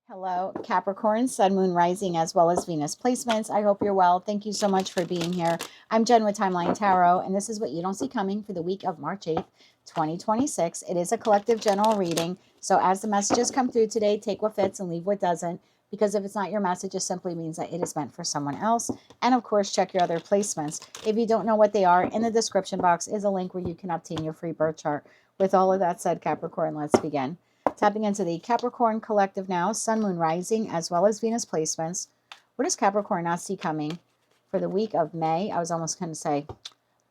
Hello, Capricorn, Sun, Moon, Rising, as well as Venus placements. I hope you're well. Thank you so much for being here. I'm Jen with Timeline Tarot, and this is what you don't see coming for the week of March 8th, 2026. It is a collective general reading, so as the messages come through today, take what fits and leave what doesn't, because if it's not your message, it simply means that it is meant for someone else. And of course, check your other placements. If you don't know what they are, in the description box is a link where you can obtain your free birth chart. With all of that said, Capricorn, let's begin. Tapping into the Capricorn collective now, Sun, Moon, Rising, as well as Venus placements. What does Capricorn not see coming for the week of May? I was almost going to say,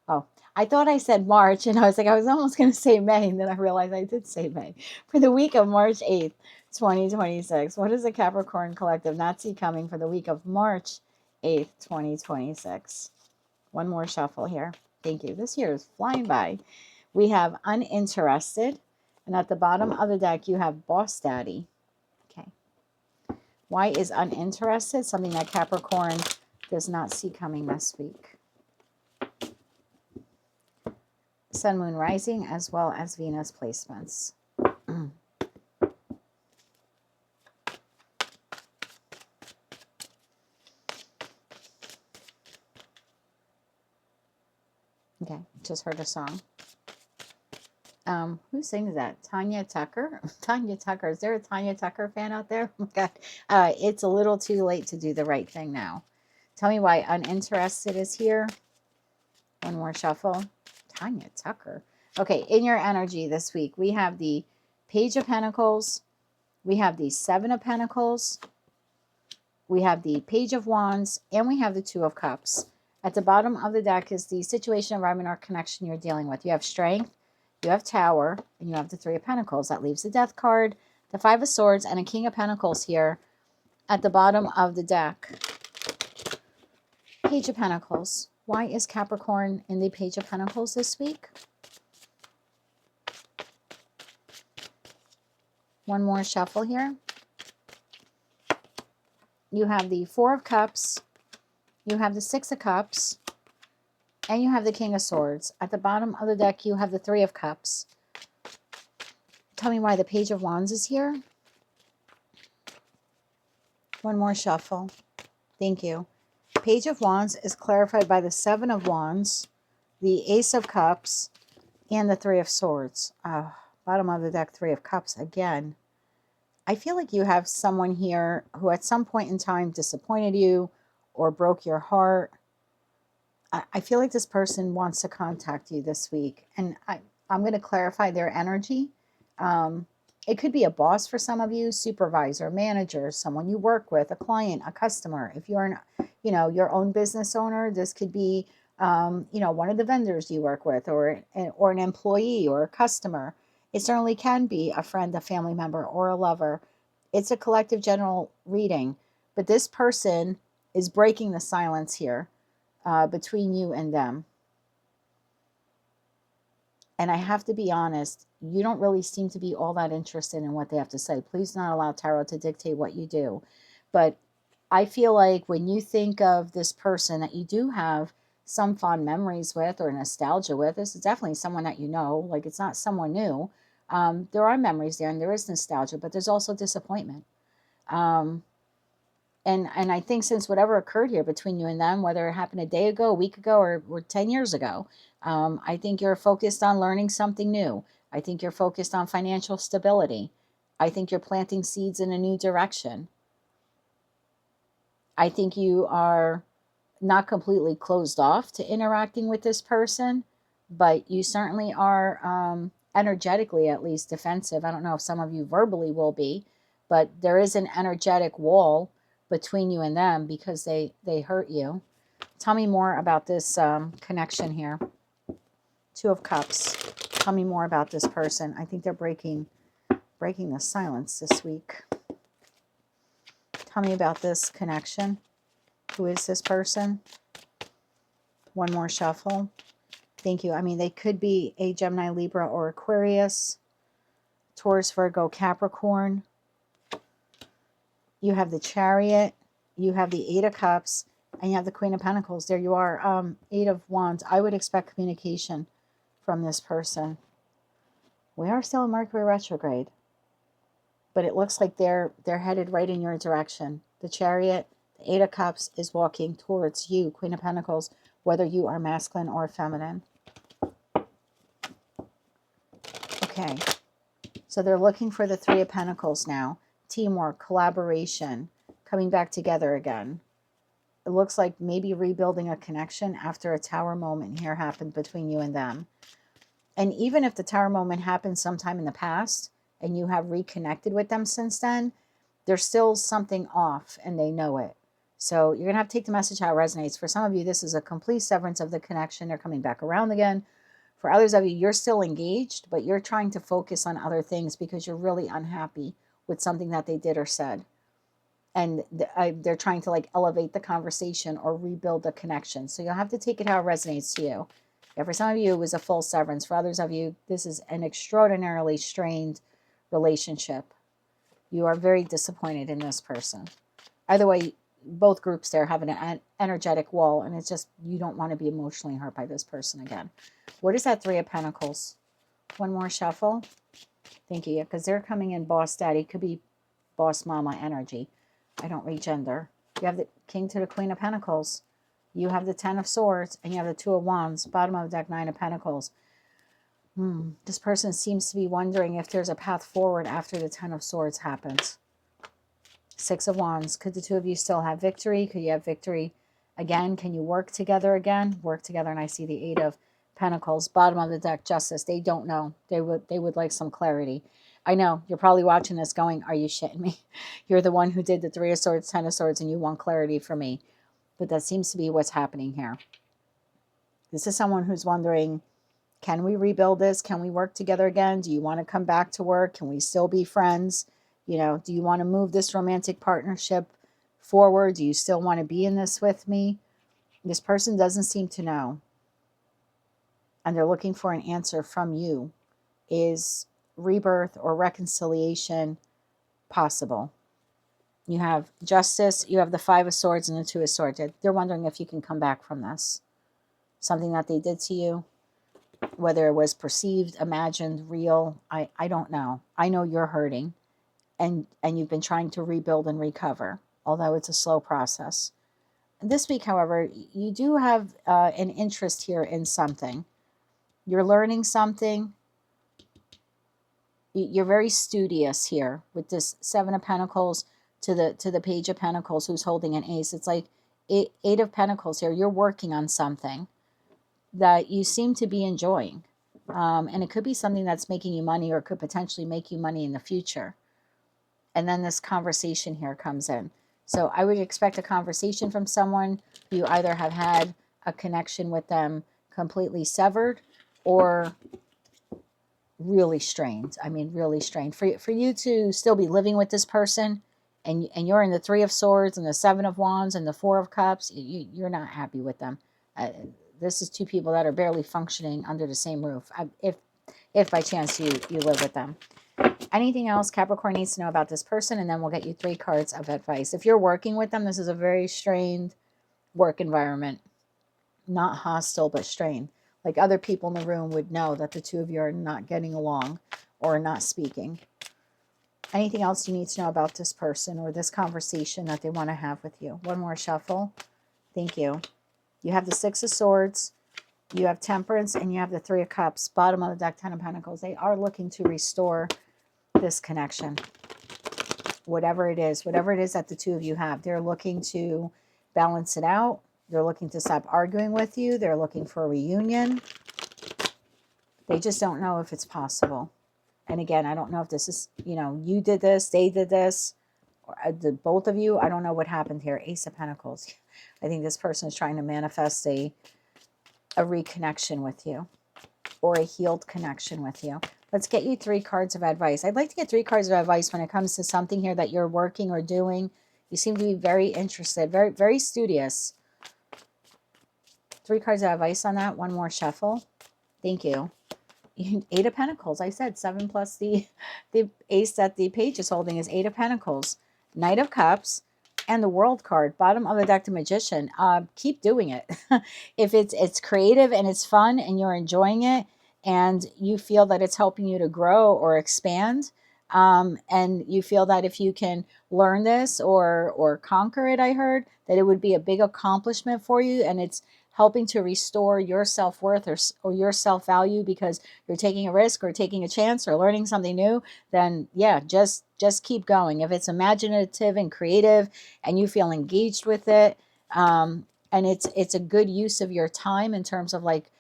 oh, I thought I said March, and I was almost going to say May, and then I realized I did say May. For the week of March 8th, 2026. What does the Capricorn collective not see coming for the week of March 8th, 2026? One more shuffle here. Thank you. This year is flying by. We have uninterested. And at the bottom of the deck, you have Boss Daddy. Okay. Why is uninterested? Something that Capricorn does not see coming this week. Sun, Moon, Rising, as well as Venus placements. Okay, just heard a song. Who sings that? Tanya Tucker? Tanya Tucker. Is there a Tanya Tucker fan out there? Oh my God. It's a little too late to do the right thing now. Tell me why uninterested is here. One more shuffle. Tanya Tucker. Okay, in your energy this week, we have the Page of Pentacles. We have the Seven of Pentacles. We have the Page of Wands. And we have the Two of Cups. At the bottom of the deck is the situation, environment, or connection you're dealing with. You have Strength. You have Tower, and you have the Three of Pentacles. That leaves the Death card, the Five of Swords, and a King of Pentacles here at the bottom of the deck. Page of Pentacles. Why is Capricorn in the Page of Pentacles this week? One more shuffle here. You have the Four of Cups. You have the Six of Cups. And you have the King of Swords. At the bottom of the deck, you have the Three of Cups. Tell me why the Page of Wands is here. One more shuffle. Thank you. Page of Wands is clarified by the Seven of Wands, the Ace of Cups, and the Three of Swords. Bottom of the deck, Three of Cups again. I feel like you have someone here who at some point in time disappointed you or broke your heart. I feel like this person wants to contact you this week, and I'm going to clarify their energy. It could be a boss for some of you, supervisor, manager, someone you work with, a client, a customer. If you're your own business owner, this could be, one of the vendors you work with, or an employee or a customer. It certainly can be a friend, a family member, or a lover. It's a collective general reading, but this person is breaking the silence here. Between you and them. And I have to be honest, you don't really seem to be all that interested in what they have to say. Please not allow tarot to dictate what you do. But I feel like when you think of this person that you do have some fond memories with or nostalgia with, this is definitely someone that you know. Like, it's not someone new. There are memories there and there is nostalgia, but there's also disappointment. And I think since whatever occurred here between you and them, whether it happened a day ago, a week ago, or 10 years ago, I think you're focused on learning something new. I think you're focused on financial stability. I think you're planting seeds in a new direction. I think you are not completely closed off to interacting with this person, but you certainly are energetically at least defensive. I don't know if some of you verbally will be, but there is an energetic wall between you and them because they hurt you. Tell me more about this connection here. Two of Cups. Tell me more about this person. I think they're breaking the silence this week. Tell me about this connection. Who is this person? One more shuffle. Thank you. I mean, they could be a Gemini, Libra, or Aquarius. Taurus, Virgo, Capricorn. You have the Chariot, you have the Eight of Cups, and you have the Queen of Pentacles. There you are. Eight of Wands. I would expect communication from this person. We are still in Mercury retrograde. but it looks like they're headed right in your direction. The Chariot, the Eight of Cups is walking towards you, Queen of Pentacles, whether you are masculine or feminine. Okay, so they're looking for the Three of Pentacles now. Teamwork, collaboration, coming back together again. It looks like maybe rebuilding a connection after a Tower moment here happened between you and them. And even if the Tower moment happened sometime in the past and you have reconnected with them since then, there's still something off and they know it. So you're going to have to take the message how it resonates. For some of you, this is a complete severance of the connection. They're coming back around again. For others of you, you're still engaged, but you're trying to focus on other things because you're really unhappy with something that they did or said. And they're trying to like elevate the conversation or rebuild the connection. So you'll have to take it how it resonates to you. Yeah, for some of you, it was a full severance. For others of you, this is an extraordinarily strained relationship. You are very disappointed in this person. Either way, both groups there have an energetic wall, and it's just you don't want to be emotionally hurt by this person again. What is that Three of Pentacles? One more shuffle. Thank you. Because they're coming in boss daddy. Could be boss mama energy. I don't read gender. You have the King to the Queen of Pentacles. You have the Ten of Swords, and you have the Two of Wands. Bottom of the deck, Nine of Pentacles. This person seems to be wondering if there's a path forward after the Ten of Swords happens. Six of Wands. Could the two of you still have victory? Could you have victory again? Can you work together again? Work together, and I see the Eight of Pentacles. Bottom of the deck, Justice. They don't know. They would like some clarity. I know. You're probably watching this going, are you shitting me? You're the one who did the Three of Swords, Ten of Swords, and you want clarity from me. But that seems to be what's happening here. This is someone who's wondering, can we rebuild this? Can we work together again? Do you want to come back to work? Can we still be friends? You know, do you want to move this romantic partnership forward? Do you still want to be in this with me? This person doesn't seem to know. And they're looking for an answer from you. Is rebirth or reconciliation possible? You have Justice, you have the Five of Swords and the Two of Swords. They're wondering if you can come back from this. Something that they did to you, whether it was perceived, imagined, real, I don't know. I know you're hurting and you've been trying to rebuild and recover, although it's a slow process. This week, however, you do have an interest here in something. You're learning something. You're very studious here with this Seven of Pentacles to the Page of Pentacles who's holding an ace. It's like Eight of Pentacles here. You're working on something that you seem to be enjoying. And it could be something that's making you money or could potentially make you money in the future. And then this conversation here comes in. So I would expect a conversation from someone. You either have had a connection with them completely severed or really strained. I mean, really strained. For you to still be living with this person and you're in the Three of Swords and the Seven of Wands and the Four of Cups, you're not happy with them. This is two people that are barely functioning under the same roof. If by chance you live with them. Anything else Capricorn needs to know about this person, and then we'll get you 3 cards of advice. If you're working with them, this is a very strained work environment. Not hostile, but strained. Like other people in the room would know that the two of you are not getting along or not speaking. Anything else you need to know about this person or this conversation that they want to have with you? One more shuffle. Thank you. You have the Six of Swords. You have Temperance, and you have the Three of Cups. Bottom of the deck, Ten of Pentacles. They are looking to restore this connection. Whatever it is that the two of you have, they're looking to balance it out. They're looking to stop arguing with you. They're looking for a reunion. They just don't know if it's possible. And again, I don't know if this is, you did this, they did this, or both of you. I don't know what happened here. Ace of Pentacles. I think this person is trying to manifest a reconnection with you or a healed connection with you. Let's get you 3 cards of advice. I'd like to get 3 cards of advice when it comes to something here that you're working or doing. You seem to be very interested, very, very studious. 3 cards of advice on that. One more shuffle. Thank you. 8 of Pentacles. I said 7 plus the ace that the page is holding is 8 of Pentacles. Knight of Cups. And the World card, bottom of the deck, the Magician. Keep doing it. If it's creative and it's fun and you're enjoying it and you feel that it's helping you to grow or expand, And you feel that if you can learn this or conquer it, I heard that it would be a big accomplishment for you, and it's helping to restore your self-worth or your self-value because you're taking a risk or taking a chance or learning something new. Then yeah, just keep going. If it's imaginative and creative and you feel engaged with it, and it's a good use of your time in terms of like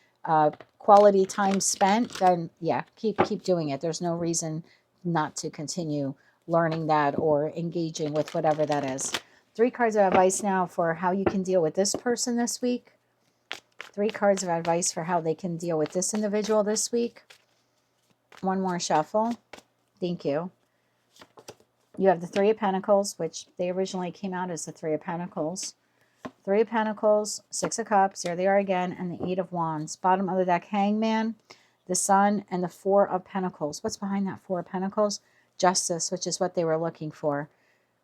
quality time spent, then yeah, keep doing it. There's no reason not to continue learning that or engaging with whatever that is. 3 cards of advice now for how you can deal with this person this week. 3 cards of advice for how they can deal with this individual this week. One more shuffle. Thank you. You have the 3 of Pentacles, which they originally came out as the 3 of Pentacles. 3 of Pentacles, 6 of Cups, there they are again, and the 8 of Wands. Bottom of the deck, Hangman, the Sun, and the 4 of Pentacles. What's behind that 4 of Pentacles? Justice, which is what they were looking for.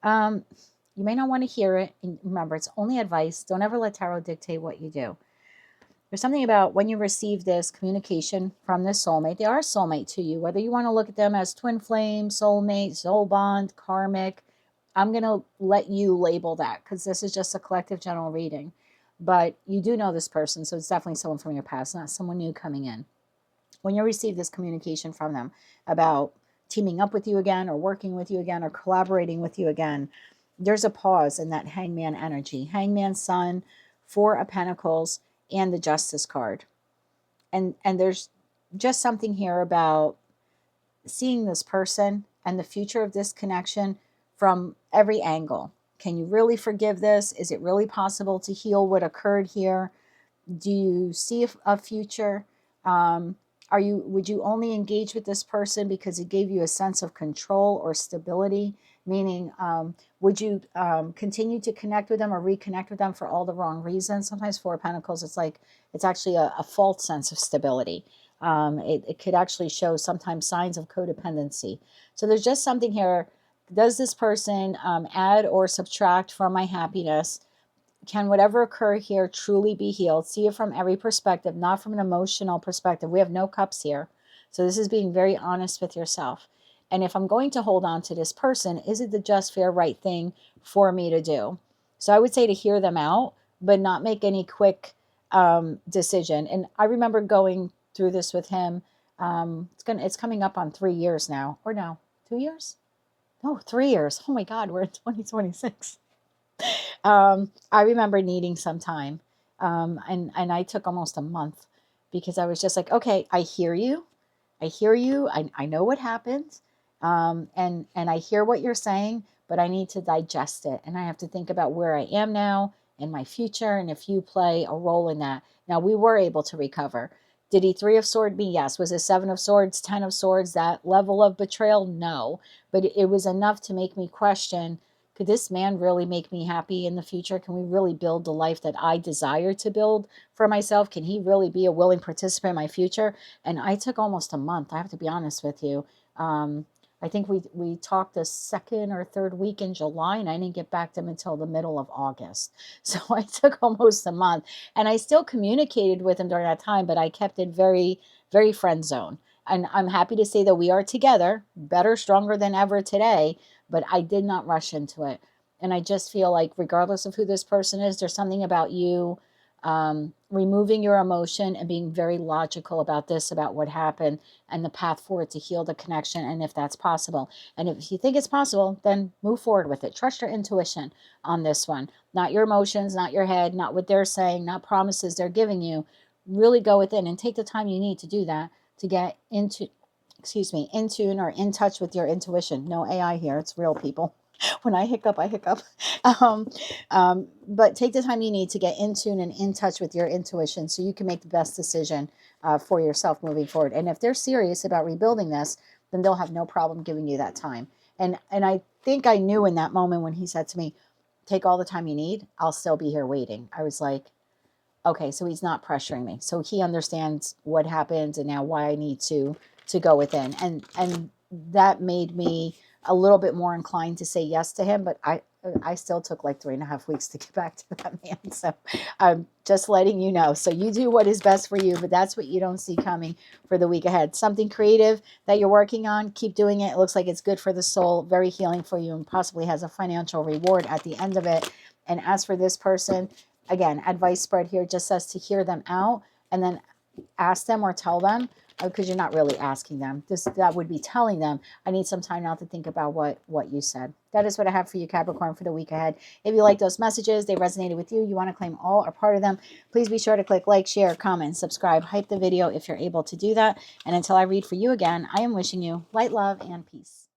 You may not want to hear it. And remember, it's only advice. Don't ever let tarot dictate what you do. There's something about when you receive this communication from this soulmate, they are a soulmate to you, whether you want to look at them as twin flame, soulmate, soul bond, karmic. I'm going to let you label that because this is just a collective general reading. But you do know this person, so it's definitely someone from your past, not someone new coming in. When you receive this communication from them about teaming up with you again or working with you again or collaborating with you again, there's a pause in that Hangman energy. Hangman, Sun, 4 of Pentacles, and the Justice card. And there's just something here about seeing this person and the future of this connection from every angle. Can you really forgive this? Is it really possible to heal what occurred here? Do you see a future? Would you only engage with this person because it gave you a sense of control or stability? Meaning, would you continue to connect with them or reconnect with them for all the wrong reasons? Sometimes 4 of Pentacles, it's actually a false sense of stability. It could actually show sometimes signs of codependency. So there's just something here. Does this person add or subtract from my happiness? Can whatever occur here truly be healed? See it from every perspective, not from an emotional perspective. We have no cups here. So this is being very honest with yourself. And if I'm going to hold on to this person, is it the just, fair, right thing for me to do? So I would say to hear them out, but not make any quick decision. And I remember going through this with him. It's coming up on 3 years now. Or no, 2 years? No, 3 years. Oh my God, we're in 2026. I remember needing some time. And I took almost a month because I was just like, okay, I hear you. I know what happened. And I hear what you're saying, but I need to digest it. And I have to think about where I am now and my future. And if you play a role in that. Now we were able to recover. Did he 3 of Swords me? Yes. Was it 7 of Swords, 10 of Swords, that level of betrayal? No, but it was enough to make me question, could this man really make me happy in the future? Can we really build the life that I desire to build for myself? Can he really be a willing participant in my future? And I took almost a month. I have to be honest with you. I think we talked the 2nd or 3rd week in July, and I didn't get back to him until the middle of August. So I took almost a month, and I still communicated with him during that time, but I kept it very, very friend zone. And I'm happy to say that we are together, better, stronger than ever today, but I did not rush into it. And I just feel like regardless of who this person is, there's something about you removing your emotion and being very logical about this, about what happened and the path forward to heal the connection. And if that's possible, and if you think it's possible, then move forward with it. Trust your intuition on this one, not your emotions, not your head, not what they're saying, not promises they're giving you. Really go within and take the time you need to do that, to get into, in tune or in touch with your intuition. No AI here. It's real, people. When I hiccup, I hiccup. But take the time you need to get in tune and in touch with your intuition so you can make the best decision for yourself moving forward. And if they're serious about rebuilding this, then they'll have no problem giving you that time. And I think I knew in that moment when he said to me, take all the time you need, I'll still be here waiting. I was like, okay, so he's not pressuring me. So he understands what happened and now why I need to go within. And that made me a little bit more inclined to say yes to him. But I still took like 3.5 weeks to get back to that man. So I'm just letting you know. So you do what is best for you, but that's what you don't see coming for the week ahead. Something creative that you're working on, keep doing it. It looks like it's good for the soul, very healing for you, and possibly has a financial reward at the end of it. And as for this person, again, advice spread here just says to hear them out and then ask them or tell them, because you're not really asking them. That would be telling them, I need some time now to think about what you said. That is what I have for you, Capricorn, for the week ahead. If you like those messages, they resonated with you, you want to claim all or part of them, please be sure to click like, share, comment, subscribe, hype the video if you're able to do that. And until I read for you again, I am wishing you light, love, and peace.